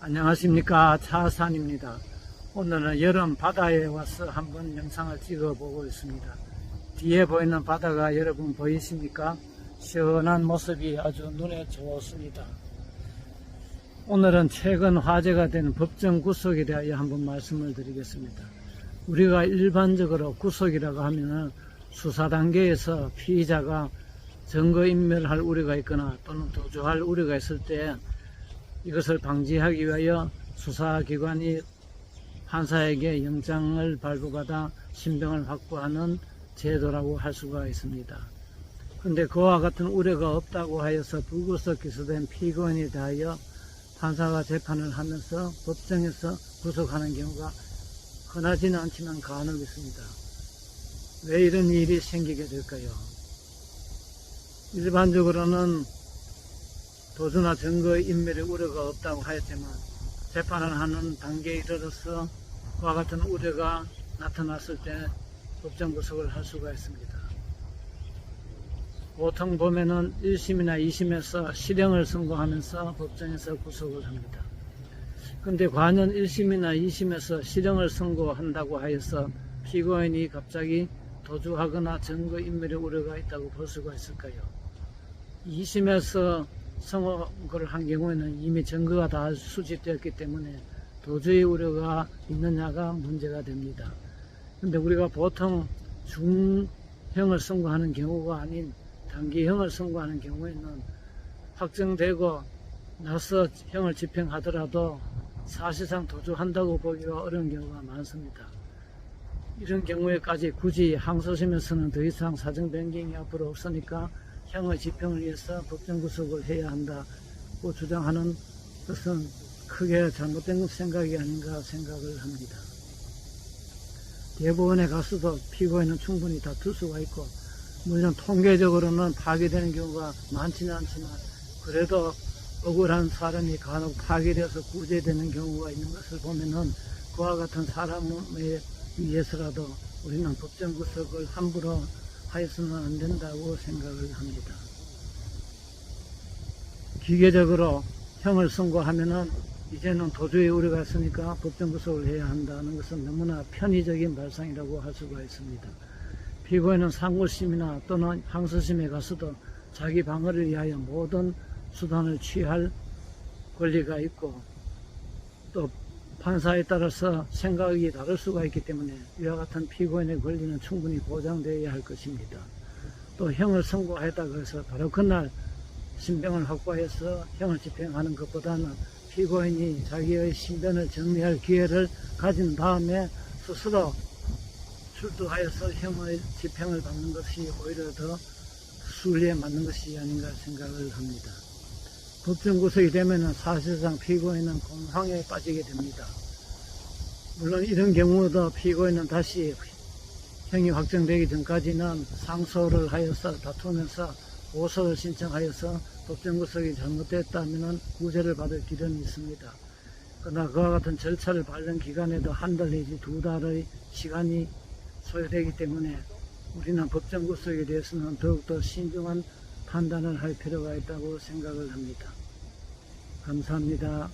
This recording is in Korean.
안녕하십니까, 차산입니다. 오늘은 여름 바다에 와서 한번 영상을 찍어 보고 있습니다. 뒤에 보이는 바다가 여러분 보이십니까? 시원한 모습이 아주 눈에 좋습니다. 오늘은 최근 화제가 된 법정 구속에 대하여 한번 말씀을 드리겠습니다. 우리가 일반적으로 구속이라고 하면은 수사 단계에서 피의자가 증거인멸할 우려가 있거나 또는 도주할 우려가 있을 때 이것을 방지하기 위하여 수사기관이 판사에게 영장을 발부받아 신병을 확보하는 제도라고 할 수가 있습니다. 그런데 그와 같은 우려가 없다고 하여서 불구속 기소된 피고인에 대하여 판사가 재판을 하면서 법정에서 구속하는 경우가 흔하지는 않지만 간혹 있습니다. 왜 이런 일이 생기게 될까요? 일반적으로는 도주나 증거인멸의 우려가 없다고 하였지만 재판을 하는 단계에 이르러서 그와 같은 우려가 나타났을 때 법정 구속을 할 수가 있습니다. 보통 보면은 1심이나 2심에서 실형을 선고하면서 법정에서 구속을 합니다. 그런데 과연 1심이나 2심에서 실형을 선고한다고 하여서 피고인이 갑자기 도주하거나 증거인멸의 우려가 있다고 볼 수가 있을까요? 2심에서 선고를 한 경우에는 이미 증거가 다 수집되었기 때문에 도주의 우려가 있느냐가 문제가 됩니다. 그런데 우리가 보통 중형을 선고하는 경우가 아닌 단기형을 선고하는 경우에는 확정되고 나서 형을 집행하더라도 사실상 도주한다고 보기가 어려운 경우가 많습니다. 이런 경우에까지 굳이 항소심에서는 더 이상 사정 변경이 앞으로 없으니까 형의 집행을 위해서 법정 구속을 해야 한다고 주장하는 것은 크게 잘못된 생각이 아닌가 생각을 합니다. 대법원에 가서도 피고인은 충분히 다툴 수가 있고 물론 통계적으로는 파기되는 경우가 많지는 않지만 그래도 억울한 사람이 간혹 파기되어서 구제되는 경우가 있는 것을 보면은 그와 같은 사람에 위해서라도 우리는 법정 구속을 함부로 하여서는 안 된다고 생각을 합니다. 기계적으로 형을 선고하면은 이제는 도주의 우려가 있으니까 법정 구속을 해야 한다는 것은 너무나 편의적인 발상이라고 할 수가 있습니다. 피고인은 상고심이나 또는 항소심에 가서도 자기 방어를 위하여 모든 수단을 취할 권리가 있고 또 판사에 따라서 생각이 다를 수가 있기 때문에 이와 같은 피고인의 권리는 충분히 보장되어야 할 것입니다. 또 형을 선고했다고 해서 바로 그날 신병을 확보해서 형을 집행하는 것보다는 피고인이 자기의 신변을 정리할 기회를 가진 다음에 스스로 출두하여서 형의 집행을 받는 것이 오히려 더 순리에 맞는 것이 아닌가 생각을 합니다. 법정 구속이 되면 사실상 피고인은 공황에 빠지게 됩니다. 물론 이런 경우도 피고인은 다시 형이 확정되기 전까지는 상소를 하여서 다투면서 고소를 신청하여서 법정 구속이 잘못됐다면 구제를 받을 길은 있습니다. 그러나 그와 같은 절차를 밟는 기간에도 한 달 내지 두 달의 시간이 소요되기 때문에 우리는 법정 구속에 대해서는 더욱더 신중한 판단을 할 필요가 있다고 생각을 합니다. 감사합니다.